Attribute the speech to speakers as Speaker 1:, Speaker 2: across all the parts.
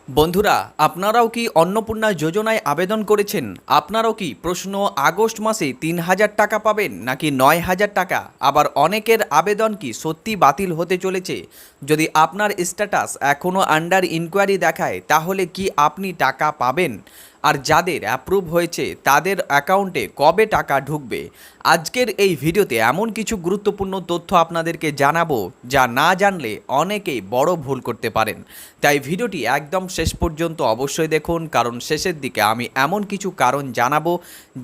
Speaker 1: বন্ধুরা, আপনারাও কি অন্নপূর্ণা যোজনায় আবেদন করেছেন? আপনারাও কি প্রশ্ন আগস্ট মাসে ৩,০০০ টাকা পাবেন নাকি ৯,০০০ টাকা? আবার অনেকের আবেদন কি সত্যি বাতিল হতে চলেছে? যদি আপনার স্ট্যাটাস এখনও আন্ডার ইনকোয়ারি দেখায় তাহলে কি আপনি টাকা পাবেন? আর যাদের অ্যাপ্রুভ হয়েছে তাদের অ্যাকাউন্টে কবে টাকা ঢুকবে? আজকের এই ভিডিওতে এমন কিছু গুরুত্বপূর্ণ তথ্য আপনাদেরকে জানাবো যা না জানলে অনেকেই বড় ভুল করতে পারেন। তাই ভিডিওটি একদম শেষ পর্যন্ত অবশ্যই দেখুন, কারণ শেষের দিকে আমি এমন কিছু কারণ জানাবো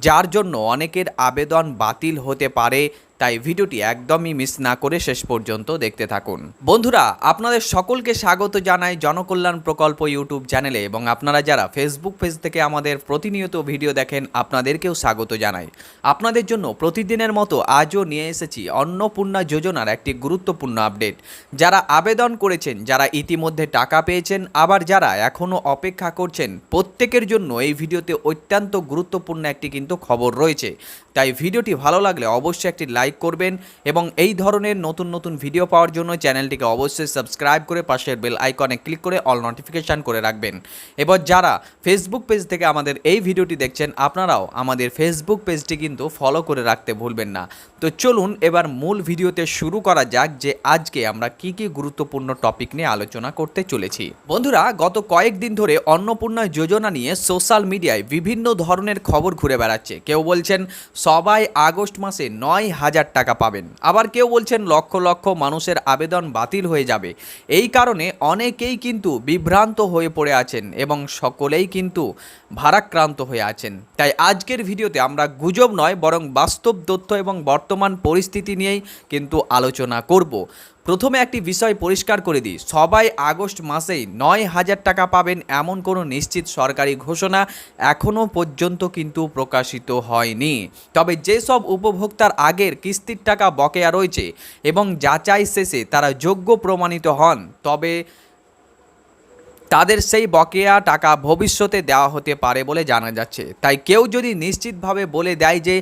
Speaker 1: যার জন্য অনেকের আবেদন বাতিল হতে পারে। তাই ভিডিওটি একদমই মিস না করে শেষ পর্যন্ত দেখতে থাকুন। বন্ধুরা, আপনাদের সকলকে স্বাগত জানাই জনকল্যাণ প্রকল্প ইউটিউব চ্যানেলে, এবং আপনারা যারা ফেসবুক পেজ থেকে আমাদের প্রতিনিয়ত ভিডিও দেখেন আপনাদেরকেও স্বাগত জানাই। আপনাদের জন্য প্রতিদিনের মতো আজও নিয়ে এসেছি অন্নপূর্ণা যোজনার একটি গুরুত্বপূর্ণ আপডেট। যারা আবেদন করেছেন, যারা ইতিমধ্যে টাকা পেয়েছেন, আবার যারা এখনও অপেক্ষা করছেন, প্রত্যেকের জন্য এই ভিডিওতে অত্যন্ত গুরুত্বপূর্ণ একটি কিন্তু খবর রয়েছে। তাই ভিডিওটি ভালো লাগলে অবশ্যই একটি লাইক করবেন, এবং এই ধরনের নতুন নতুন ভিডিও পাওয়ার জন্য চ্যানেলটিকে অবশ্যই সাবস্ক্রাইব করে পাশের বেল আইকনে ক্লিক করে অল নোটিফিকেশান করে রাখবেন। এবার যারা ফেসবুক পেজ থেকে আমাদের এই ভিডিওটি দেখছেন, আপনারাও আমাদের ফেসবুক পেজটি কিন্তু ফলো করে রাখতে ভুলবেন না। তো চলুন এবার মূল ভিডিওতে শুরু করা যাক যে আজকে আমরা কি কি গুরুত্বপূর্ণ টপিক নিয়ে আলোচনা করতে চলেছি। বন্ধুরা, গত কয়েকদিন ধরে অন্নপূর্ণা যোজনা নিয়ে সোশ্যাল মিডিয়ায় বিভিন্ন ধরনের খবর ঘুরে বেড়াচ্ছে। কেউ বলছেন সবাই আগস্ট মাসে ৯,০০০ টাকা পাবেন, আবার কেউ বলছেন লক্ষ লক্ষ মানুষের আবেদন বাতিল হয়ে যাবে। এই কারণে অনেকেই কিন্তু বিভ্রান্ত হয়ে পড়ে আছেন এবং সকলেই কিন্তু ভারাক্রান্ত হয়ে আছেন। তাই আজকের ভিডিওতে আমরা গুজব নয় বরং বাস্তব তথ্য এবং বর্তমান পরিস্থিতি নিয়েই কিন্তু আলোচনা করব। প্রথমে একটি বিষয় পরিষ্কার করে দিই, সবাই আগস্ট মাসেই ৯,০০০ টাকা পাবেন এমন কোনো নিশ্চিত সরকারি ঘোষণা এখনও পর্যন্ত কিন্তু প্রকাশিত হয়নি। তবে যেসব উপভোক্তার আগের কিস্তির টাকা বকেয়া রয়েছে এবং যাচাই শেষে তারা যোগ্য প্রমাণিত হন, তবে তাদের সেই বকেয়া টাকা ভবিষ্যতে দেওয়া হতে পারে বলে জানা যাচ্ছে। তাই কেউ যদি নিশ্চিতভাবে বলে দেয় যে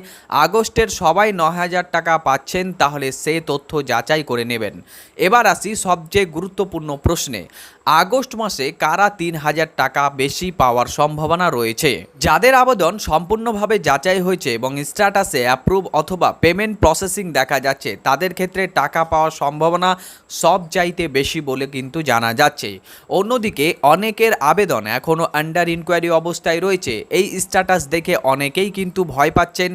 Speaker 1: আগস্টের সবাই ৯,০০০ টাকা পাচ্ছেন, তাহলে সে তথ্য যাচাই করে নেবেন। এবার আসি সবচেয়ে গুরুত্বপূর্ণ প্রশ্নে, আগস্ট মাসে কারা ৩,০০০ টাকা বেশি পাওয়ার সম্ভাবনা রয়েছে? যাদের আবেদন সম্পূর্ণভাবে যাচাই হয়েছে এবং স্ট্যাটাসে অ্যাপ্রুভ অথবা পেমেন্ট প্রসেসিং দেখা যাচ্ছে, তাদের ক্ষেত্রে টাকা পাওয়ার সম্ভাবনা সবচাইতে বেশি বলে কিন্তু জানা যাচ্ছে। অন্যদিকে অনেকের আবেদন এখনও আন্ডার ইনকোয়ারি অবস্থায় রয়েছে। এই স্ট্যাটাস দেখে অনেকেই কিন্তু ভয় পাচ্ছেন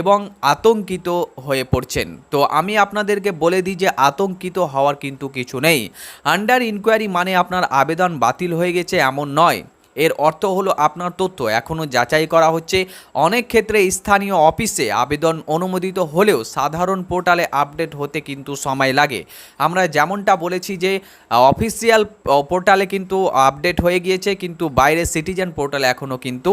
Speaker 1: এবং আতঙ্কিত হয়ে পড়ছেন। তো আমি আপনাদেরকে বলে দিই যে আতঙ্কিত হওয়ার কিন্তু কিছু নেই। আন্ডার ইনকোয়ারি মানে আপনার আবেদন বাতিল হয়ে গেছে এমন নয়। এর অর্থ হলো আপনার তথ্য এখনও যাচাই করা হচ্ছে। অনেক ক্ষেত্রে স্থানীয় অফিসে আবেদন অনুমোদিত হলেও সাধারণ পোর্টালে আপডেট হতে কিন্তু সময় লাগে। আমরা যেমনটা বলেছি যে অফিসিয়াল পোর্টালে কিন্তু আপডেট হয়ে গিয়েছে, কিন্তু বাইরে সিটিজেন পোর্টালে এখনও কিন্তু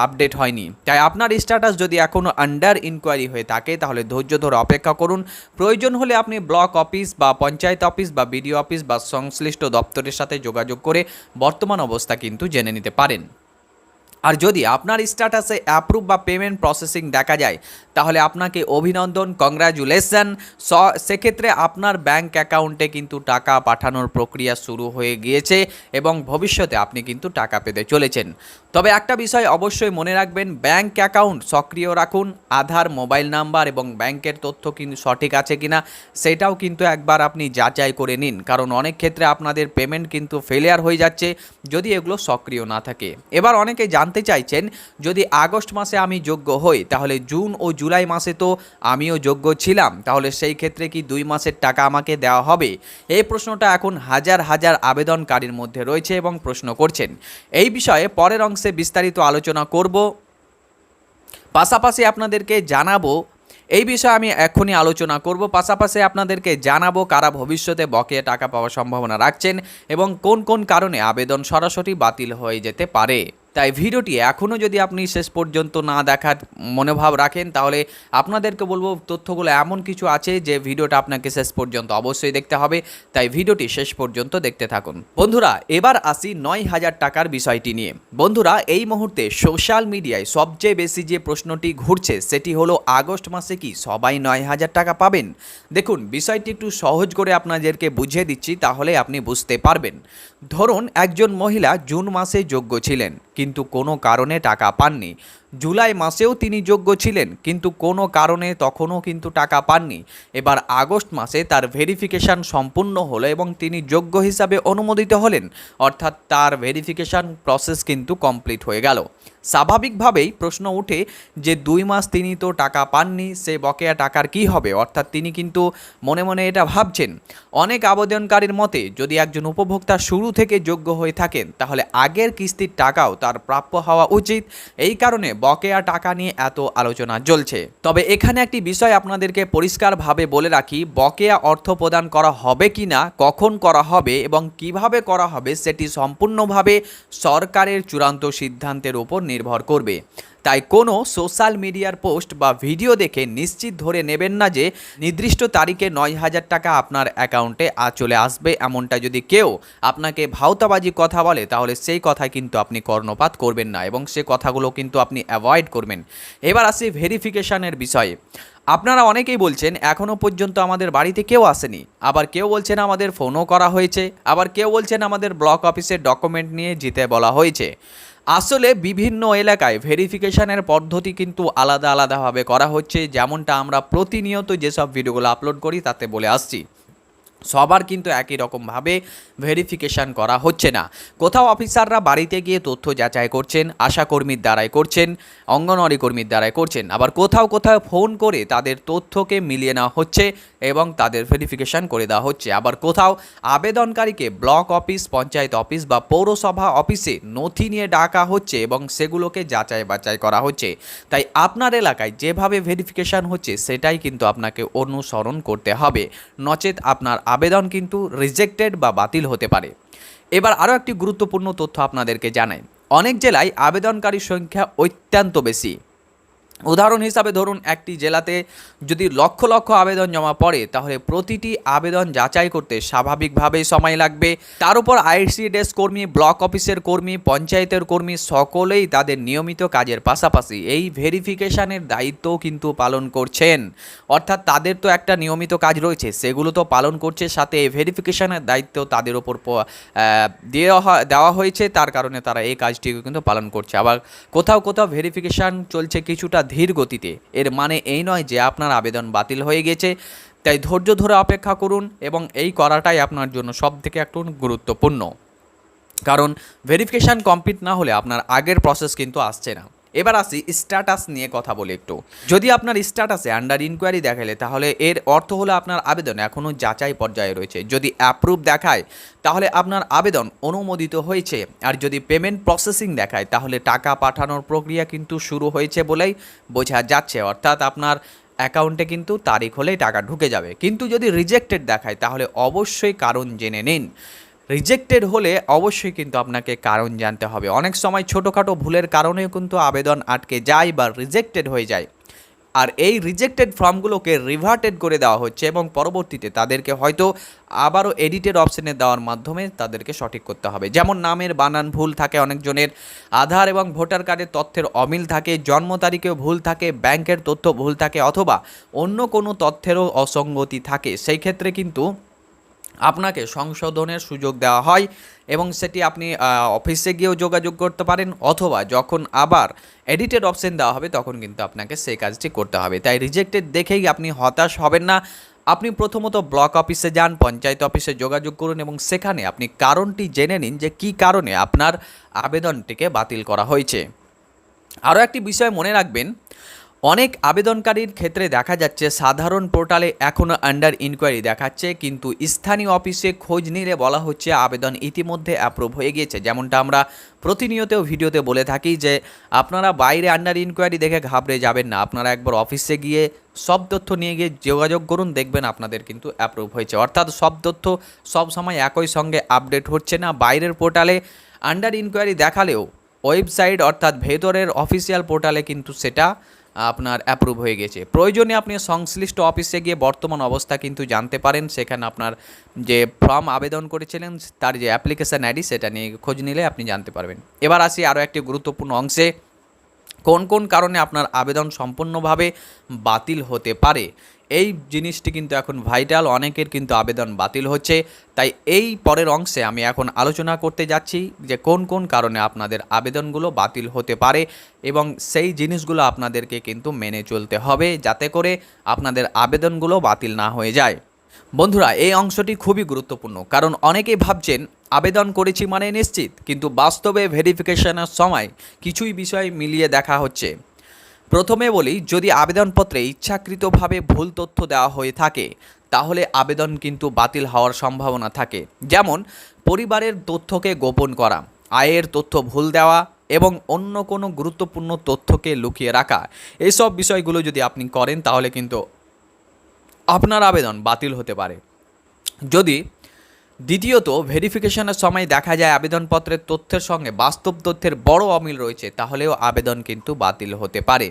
Speaker 1: আপডেট হয়নি। তাই আপনার স্ট্যাটাস যদি এখনও আন্ডার ইনকোয়ারি হয়ে থাকে তাহলে ধৈর্য ধরে অপেক্ষা করুন। প্রয়োজন হলে আপনি ব্লক অফিস বা পঞ্চায়েত অফিস বা বিডিও অফিস বা সংশ্লিষ্ট দপ্তরের সাথে যোগাযোগ করে বর্তমান অবস্থা কিন্তু জেনে নিতে পারেন। আর যদি আপনার স্ট্যাটাসে অ্যাপ্রুভ বা পেমেন্ট প্রসেসিং দেখা যায় তাহলে আপনাকে অভিনন্দন, কংগ্রাচুলেশন। সেক্ষেত্রে আপনার ব্যাংক অ্যাকাউন্টে কিন্তু টাকা পাঠানোর প্রক্রিয়া শুরু হয়ে গিয়েছে এবং ভবিষ্যতে আপনি কিন্তু টাকা পেতে চলেছেন। তবে একটা বিষয় অবশ্যই মনে রাখবেন, ব্যাংক অ্যাকাউন্ট সক্রিয় রাখুন। আধার, মোবাইল নাম্বার এবং ব্যাংকের তথ্য কিন্তু সঠিক আছে কিনা সেটাও কিন্তু একবার আপনি যাচাই করে নিন, কারণ অনেক ক্ষেত্রে আপনাদের পেমেন্ট কিন্তু ফেলিয়ার হয়ে যাচ্ছে যদি এগুলো সক্রিয় না থাকে। এবার অনেকে জানতে চাইছেন, যদি আগস্ট মাসে আমি যোগ্য হই তাহলে জুন ও জুলাই মাসে তো আমিও যোগ্য ছিলাম, তাহলে সেই ক্ষেত্রে কি 2 মাসের টাকা আমাকে দেওয়া হবে? এই প্রশ্নটা এখন হাজার হাজার আবেদনকারীর মধ্যে রয়েছে এবং প্রশ্ন করছেন। এই বিষয়ে পরের অংশে বিস্তারিত আলোচনা করব। পাশাপাশি আপনাদেরকে জানাবো, এই বিষয়ে আমি এখনই আলোচনা করব। পাশাপাশি আপনাদেরকে জানাবো কারা ভবিষ্যতে বকেয়া টাকা পাওয়ার সম্ভাবনা রাখছেন এবং কোন কোন কারণে আবেদন সরাসরি বাতিল হয়ে যেতে পারে। তাই ভিডিওটি এখনও যদি আপনি শেষ পর্যন্ত না দেখার মনোভাব রাখেন, তাহলে আপনাদেরকে বলবো তথ্যগুলো এমন কিছু আছে যে ভিডিওটা আপনাকে শেষ পর্যন্ত অবশ্যই দেখতে হবে। তাই ভিডিওটি শেষ পর্যন্ত দেখতে থাকুন। বন্ধুরা, এবার আসি 9,000 টাকার বিষয়টি নিয়ে। বন্ধুরা, এই মুহূর্তে সোশ্যাল মিডিয়ায় সবচেয়ে বেশি যে প্রশ্নটি ঘুরছে সেটি হলো, আগস্ট মাসে কি সবাই 9,000 টাকা পাবেন? দেখুন, বিষয়টি একটু সহজ করে আপনাদেরকে বুঝিয়ে দিচ্ছি, তাহলে আপনি বুঝতে পারবেন। ধরুন, একজন মহিলা জুন মাসে যোগ্য ছিলেন কিন্তু কোনো কারণে টাকা পাননি। জুলাই মাসেও তিনি যোগ্য ছিলেন কিন্তু কোনো কারণে তখনও কিন্তু টাকা পাননি। এবার আগস্ট মাসে তার ভেরিফিকেশান সম্পূর্ণ হলো এবং তিনি যোগ্য হিসাবে অনুমোদিত হলেন, অর্থাৎ তার ভেরিফিকেশান প্রসেস কিন্তু কমপ্লিট হয়ে গেল। স্বাভাবিকভাবেই প্রশ্ন ওঠে যে 2 মাস তিনি তো টাকা পাননি, সে বকেয়া টাকার কি হবে? অর্থাৎ তিনি কিন্তু মনে মনে এটা ভাবছেন। অনেক আবেদনকারীর মতে, যদি একজন উপভোক্তা শুরু থেকে যোগ্য হয়ে থাকেন তাহলে আগের কিস্তির টাকাও তার প্রাপ্য হওয়া উচিত। এই কারণে বকেয়া টাকা নিয়ে এত আলোচনা চলছে। তবে এখানে একটি বিষয় আপনাদেরকে পরিষ্কারভাবে বলে রাখি, বকেয়া অর্থ প্রদান করা হবে কি না, কখন করা হবে এবং কিভাবে করা হবে সেটি সম্পূর্ণভাবে সরকারের চূড়ান্ত সিদ্ধান্তের উপর নির্ভর করবে। তাই কোনো সোশ্যাল মিডিয়ার পোস্ট বা ভিডিও দেখে নিশ্চিত ধরে নেবেন না যে নির্দিষ্ট তারিখে 9,000 টাকা আপনার অ্যাকাউন্টে চলে আসবে। এমনটা যদি কেউ আপনাকে ভাওতাবাজি কথা বলে, তাহলে সেই কথায় কিন্তু আপনি কর্ণপাত করবেন না এবং সে কথাগুলো কিন্তু আপনি অ্যাভয়েড করবেন। এবার আসি ভেরিফিকেশানের বিষয়ে। আপনারা অনেকেই বলছেন এখনও পর্যন্ত আমাদের বাড়িতে কেউ আসেনি, আবার কেউ বলছেন আমাদের ফোনও করা হয়েছে, আবার কেউ বলছেন আমাদের ব্লক অফিসের ডকুমেন্ট নিয়ে যেতে বলা হয়েছে। আসলে বিভিন্ন এলাকায় ভেরিফিকেশানের পদ্ধতি কিন্তু আলাদা আলাদাভাবে করা হচ্ছে, যেমনটা আমরা প্রতিনিয়ত যেসব ভিডিওগুলো আপলোড করি তাতে বলে আসছি। সবার কিন্তু একই রকমভাবে ভেরিফিকেশান করা হচ্ছে না। কোথাও অফিসাররা বাড়িতে গিয়ে তথ্য যাচাই করছেন, আশাকর্মীর দ্বারাই করছেন, অঙ্গনওয়াড়ি কর্মীর দ্বারাই করছেন, আবার কোথাও কোথাও ফোন করে তাদের তথ্যকে মিলিয়ে নেওয়া হচ্ছে এবং তাদের ভেরিফিকেশান করে দেওয়া হচ্ছে। আবার কোথাও আবেদনকারীকে ব্লক অফিস, পঞ্চায়েত অফিস বা পৌরসভা অফিসে নথি নিয়ে ডাকা হচ্ছে এবং সেগুলোকে যাচাই বাছাই করা হচ্ছে। তাই আপনার এলাকায় যেভাবে ভেরিফিকেশান হচ্ছে সেটাই কিন্তু আপনাকে অনুসরণ করতে হবে, নচেত আপনার আবেদন কিন্তু রিজেক্টেড বা বাতিল হতে পারে। এবার আরও একটি গুরুত্বপূর্ণ তথ্য আপনাদেরকে জানাই। অনেক জেলায় আবেদনকারীর সংখ্যা অত্যন্ত বেশি। উদাহরণ হিসাবে ধরুন, একটি জেলাতে যদি লক্ষ লক্ষ আবেদন জমা পড়ে, তাহলে প্রতিটি আবেদন যাচাই করতে স্বাভাবিকভাবেই সময় লাগবে। তার উপর আইসিডিএস কর্মী, ব্লক অফিসের কর্মী, পঞ্চায়েতের কর্মী সকলেই তাদের নিয়মিত কাজের পাশাপাশি এই ভেরিফিকেশানের দায়িত্বও কিন্তু পালন করছেন। অর্থাৎ তাদের তো একটা নিয়মিত কাজ রয়েছে, সেগুলো তো পালন করছে, সাথে এই ভেরিফিকেশানের দায়িত্ব তাদের ওপর দেওয়া হয়েছে, তার কারণে তারা এই কাজটিকে কিন্তু পালন করছে। আবার কোথাও কোথাও ভেরিফিকেশান চলছে কিছুটা ধীর গতিতে। এর মানে এই নয় যে আপনার আবেদন বাতিল হয়ে গেছে। তাই ধৈর্য ধরে অপেক্ষা করুন এবং এই করাটাই আপনার জন্য সবথেকে একটু গুরুত্বপূর্ণ, কারণ ভেরিফিকেশান কমপ্লিট না হলে আপনার আগের প্রসেস কিন্তু আসছে না। এবার আসি স্ট্যাটাস নিয়ে কথা বলি একটু। যদি আপনার স্ট্যাটাসে আন্ডার ইনকোয়ারি দেখালে, তাহলে এর অর্থ হলো আপনার আবেদন এখনও যাচাই পর্যায়ে রয়েছে। যদি অ্যাপ্রুভ দেখায়, তাহলে আপনার আবেদন অনুমোদিত হয়েছে। আর যদি পেমেন্ট প্রসেসিং দেখায়, তাহলে টাকা পাঠানোর প্রক্রিয়া কিন্তু শুরু হয়েছে বলেই বোঝা যাচ্ছে। অর্থাৎ আপনার অ্যাকাউন্টে কিন্তু তারিখ হলেই টাকা ঢুকে যাবে। কিন্তু যদি রিজেক্টেড দেখায়, তাহলে অবশ্যই কারণ জেনে নিন। রিজেক্টেড হলে অবশ্যই কিন্তু আপনাকে কারণ জানতে হবে। অনেক সময় ছোটোখাটো ভুলের কারণেও কিন্তু আবেদন আটকে যায় বা রিজেক্টেড হয়ে যায়। আর এই রিজেক্টেড ফর্মগুলোকে রিভার্টেড করে দেওয়া হচ্ছে এবং পরবর্তীতে তাদেরকে হয়তো আবারও এডিটেড অপশানে দেওয়ার মাধ্যমে তাদেরকে সঠিক করতে হবে। যেমন নামের বানান ভুল থাকে অনেকজনের, আধার এবং ভোটার কার্ডের তথ্যের অমিল থাকে, জন্ম তারিখেও ভুল থাকে, ব্যাংকের তথ্য ভুল থাকে, অথবা অন্য কোনো তথ্যেরও অসঙ্গতি থাকে। সেই ক্ষেত্রে কিন্তু আপনাকে সংশোধনের সুযোগ দেওয়া হয় এবং সেটি আপনি অফিসে গিয়েও যোগাযোগ করতে পারেন, অথবা যখন আবার এডিটেড অপশন দেওয়া হবে তখন কিন্তু আপনাকে সেই কাজটি করতে হবে। তাই রিজেক্টেড দেখেই আপনি হতাশ হবেন না। আপনি প্রথমত ব্লক অফিসে যান, পঞ্চায়েত অফিসে যোগাযোগ করুন এবং সেখানে আপনি কারণটি জেনে নিন যে কী কারণে আপনার আবেদনটিকে বাতিল করা হয়েছে। আরও একটি বিষয় মনে রাখবেন, অনেক আবেদনকারীর ক্ষেত্রে দেখা যাচ্ছে সাধারণ পোর্টালে এখনও আন্ডার ইনকোয়ারি দেখাচ্ছে, কিন্তু স্থানীয় অফিসে খোঁজ নিলে বলা হচ্ছে আবেদন ইতিমধ্যে অ্যাপ্রুভ হয়ে গিয়েছে। যেমনটা আমরা প্রতিনিয়ত ভিডিওতে বলে থাকি যে আপনারা বাইরে আন্ডার ইনকোয়ারি দেখে ঘাবড়ে যাবেন না। আপনারা একবার অফিসে গিয়ে সব তথ্য নিয়ে গিয়ে যোগাযোগ করুন, দেখবেন আপনাদের কিন্তু অ্যাপ্রুভ হয়েছে। অর্থাৎ সব তথ্য সব সময় একই সঙ্গে আপডেট হচ্ছে না। বাইরের পোর্টালে আন্ডার ইনকোয়ারি দেখালেও ওয়েবসাইট অর্থাৎ ভেতরের অফিসিয়াল পোর্টালে কিন্তু সেটা আপনার অ্যাপ্রুভ হয়ে গেছে। প্রয়োজনে আপনি সংশ্লিষ্ট অফিসে গিয়ে বর্তমান অবস্থা কিন্তু জানতে পারেন। সেখানে আপনার যে ফর্ম আবেদন করেছিলেন তার যে অ্যাপ্লিকেশান আইডি সেটা নিয়ে খোঁজ নিলে আপনি জানতে পারবেন। এবার আসি আরও একটি গুরুত্বপূর্ণ অংশে, কোন কোন কারণে আপনার আবেদন সম্পূর্ণভাবে বাতিল হতে পারে। এই জিনিসটি কিন্তু এখন ভাইটাল, অনেকের কিন্তু আবেদন বাতিল হচ্ছে। তাই এই পরের অংশে আমি এখন আলোচনা করতে যাচ্ছি যে কোন কোন কারণে আপনাদের আবেদনগুলো বাতিল হতে পারে এবং সেই জিনিসগুলো আপনাদেরকে কিন্তু মেনে চলতে হবে যাতে করে আপনাদের আবেদনগুলো বাতিল না হয়ে যায়। বন্ধুরা, এই অংশটি খুবই গুরুত্বপূর্ণ, কারণ অনেকেই ভাবছেন আবেদন করেছি মানে নিশ্চিত, কিন্তু বাস্তবে ভেরিফিকেশনের সময় কিছুই বিষয় মিলিয়ে দেখা হচ্ছে। প্রথমে বলি, যদি আবেদনপত্রে ইচ্ছাকৃতভাবে ভুল তথ্য দেওয়া হয়ে থাকে তাহলে আবেদন কিন্তু বাতিল হওয়ার সম্ভাবনা থাকে। যেমন পরিবারের তথ্যকে গোপন করা, আয়ের তথ্য ভুল দেওয়া এবং অন্য কোনো গুরুত্বপূর্ণ তথ্যকে লুকিয়ে রাখা। এইসব বিষয়গুলো যদি আপনি করেন তাহলে কিন্তু আপনার আবেদন বাতিল হতে পারে। যদি দ্বিতীয়ত, ভেরিফিকেশনের সময় দেখা যায় আবেদনপত্রের তথ্যের সঙ্গে বাস্তব তথ্যের বড় অমিল রয়েছে, তাহলেও আবেদন কিন্তু বাতিল হতে পারে।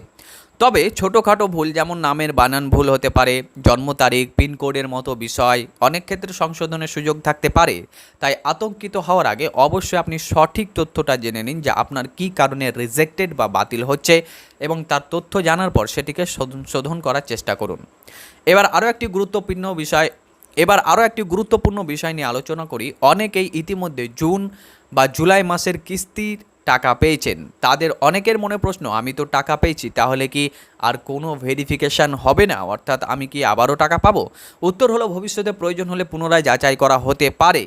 Speaker 1: তবে ছোটোখাটো ভুল, যেমন নামের বানান ভুল হতে পারে, জন্ম তারিখ, পিনকোডের মতো বিষয় অনেক ক্ষেত্রে সংশোধনের সুযোগ থাকতে পারে। তাই আতঙ্কিত হওয়ার আগে অবশ্যই আপনি সঠিক তথ্যটা জেনে নিন যে আপনার কী কারণে রিজেক্টেড বা বাতিল হচ্ছে, এবং তার তথ্য জানার পর সেটিকে শোধন করার চেষ্টা করুন। এবার আরও একটি গুরুত্বপূর্ণ বিষয় নিয়ে আলোচনা করি। অনেকেই ইতিমধ্যে জুন বা জুলাই মাসের কিস্তির টাকা পেয়েছেন। তাদের অনেকের মনে প্রশ্ন, আমি তো টাকা পেয়েছি, তাহলে কি আর কোনো ভেরিফিকেশান হবে না, অর্থাৎ আমি কি আবারও টাকা পাবো? উত্তর হলো, ভবিষ্যতে প্রয়োজন হলে পুনরায় যাচাই করা হতে পারে।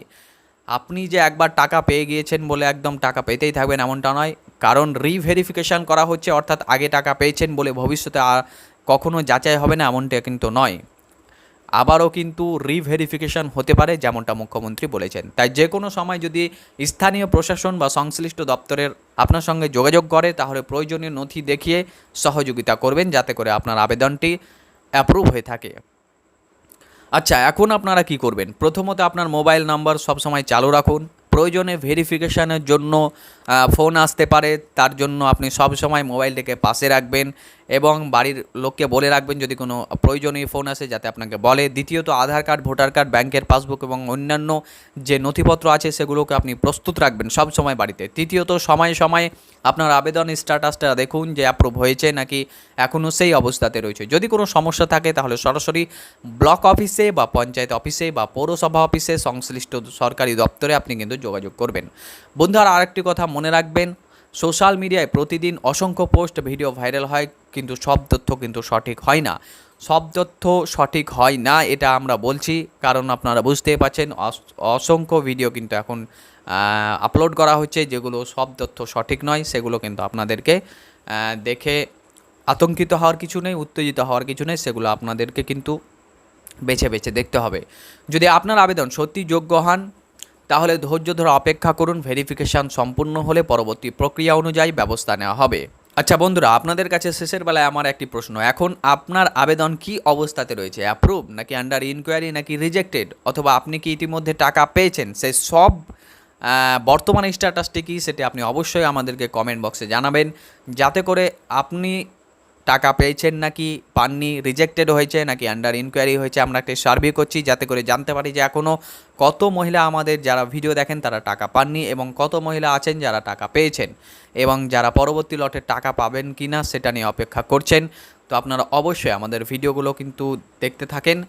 Speaker 1: আপনি যে একবার টাকা পেয়ে গিয়েছেন বলে একদম টাকা পেতেই থাকবেন এমনটা নয়, কারণ রিভেরিফিকেশান করা হচ্ছে, অর্থাৎ আগে টাকা পেয়েছেন বলে ভবিষ্যতে আর কখনো যাচাই হবে না এমনটা কিন্তু নয়। আবারও কিন্তু রিভেরিফিকেশন হতে পারে, যেমনটা মুখ্যমন্ত্রী বলেছেন। তাই যে কোনো সময় যদি স্থানীয় প্রশাসন বা সংশ্লিষ্ট দপ্তরের আপনার সঙ্গে যোগাযোগ করে তাহলে প্রয়োজনীয় নথি দেখিয়ে সহযোগিতা করবেন যাতে করে আপনার আবেদনটি অ্যাপ্রুভ হয়ে থাকে। আচ্ছা, এখন আপনারা কি করবেন? প্রথমত আপনার মোবাইল নাম্বার সবসময় চালু রাখুন। প্রয়োজনে ভেরিফিকেশানের জন্য ফোন আসতে পারে, তার জন্য আপনি সবসময় মোবাইলটিকে পাশে রাখবেন এবং বাড়ির লোককে বলে রাখবেন যদি কোনো প্রয়োজনীয় ফোন আসে যাতে আপনাকে বলে। দ্বিতীয়ত, আধার কার্ড, ভোটার কার্ড, ব্যাংকের পাসবুক এবং অন্যান্য যে নথিপত্র আছে সেগুলোকে আপনি প্রস্তুত রাখবেন সবসময় বাড়িতে। তৃতীয়ত, সময়ে সময়ে আপনার আবেদন স্ট্যাটাসটা দেখুন যে অ্যাপ্রুভ হয়েছে নাকি এখনও সেই অবস্থাতে রয়েছে। যদি কোনো সমস্যা থাকে তাহলে সরাসরি ব্লক অফিসে বা পঞ্চায়েত অফিসে বা পৌরসভা অফিসে সংশ্লিষ্ট সরকারি দপ্তরে আপনি কিন্তু যোগাযোগ করবেন। বন্ধুরা, আরেকটি কথা মনে রাখবেন, সোশ্যাল মিডিয়ায় প্রতিদিন অসংখ্য পোস্ট ভিডিও ভাইরাল হয়, কিন্তু সব তথ্য কিন্তু সঠিক হয় না। সব তথ্য সঠিক হয় না এটা আমরা বলছি কারণ আপনারা বুঝতেই পারছেন অসংখ্য ভিডিও কিন্তু এখন আপলোড করা হচ্ছে যেগুলো সব তথ্য সঠিক নয়। সেগুলো কিন্তু আপনাদেরকে দেখে আতঙ্কিত হওয়ার কিছু নেই, উত্তেজিত হওয়ার কিছু নেই, সেগুলো আপনাদেরকে কিন্তু বেছে বেছে দেখতে হবে। যদি আপনার আবেদন সত্যি যোগ্য হন তাহলে ধৈর্য ধরে অপেক্ষা করুন। ভেরিফিকেশান সম্পূর্ণ হলে পরবর্তী প্রক্রিয়া অনুযায়ী ব্যবস্থা নেওয়া হবে। আচ্ছা বন্ধুরা, আপনাদের কাছে শেষের বেলায় আমার একটি প্রশ্ন, এখন আপনার আবেদন কি অবস্থাতে রয়েছে? অ্যাপ্রুভ নাকি আন্ডার ইনকোয়ারি নাকি রিজেক্টেড, অথবা আপনি কি ইতিমধ্যে টাকা পেয়েছেন? সেই সব বর্তমান স্ট্যাটাসটি কী সেটি আপনি অবশ্যই আমাদেরকে কমেন্ট বক্সে জানাবেন যাতে করে আপনি টাকা পেয়েছেন নাকি পাননি, রিজেক্টেড হয়েছে নাকি আন্ডার ইনকোয়ারি হয়েছে। আমরা একটা সার্ভে করছি যাতে করে জানতে পারি যে এখনও কত মহিলা আমাদের যারা ভিডিও দেখেন তারা টাকা পাননি এবং কত মহিলা আছেন যারা টাকা পেয়েছেন এবং যারা পরবর্তী লটে টাকা পাবেন কি না সেটা নিয়ে অপেক্ষা করছেন। তো আপনারা অবশ্যই আমাদের ভিডিওগুলো কিন্তু দেখতে থাকেন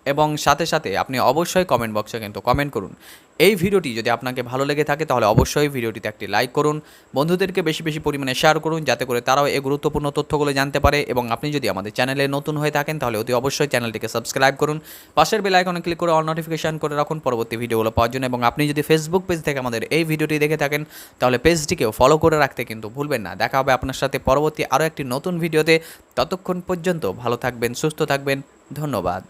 Speaker 1: এবং সাথে সাথে আপনি অবশ্যই কমেন্ট বক্সে কিন্তু কমেন্ট করুন। এই ভিডিওটি যদি আপনাকে ভালো লেগে থাকে তাহলে অবশ্যই ভিডিওটিতে একটি লাইক করুন, বন্ধুদেরকে বেশি বেশি পরিমাণে শেয়ার করুন যাতে করে তারাও এই গুরুত্বপূর্ণ তথ্যগুলো জানতে পারে। এবং আপনি যদি আমাদের চ্যানেলে নতুন হয়ে থাকেন তাহলে অতি অবশ্যই চ্যানেলটিকে সাবস্ক্রাইব করুন, পাশের বেল আইকনে ক্লিক করে অল নোটিফিকেশন করে রাখুন পরবর্তী ভিডিওগুলো পাওয়ার জন্য। এবং আপনি যদি ফেসবুক পেজ থেকে আমাদের এই ভিডিওটি দেখে থাকেন তাহলে পেজটিকেও ফলো করে রাখতে কিন্তু ভুলবেন না। দেখা হবে আপনার সাথে পরবর্তী আরও একটি নতুন ভিডিওতে। ততক্ষণ পর্যন্ত ভালো থাকবেন, সুস্থ থাকবেন, ধন্যবাদ।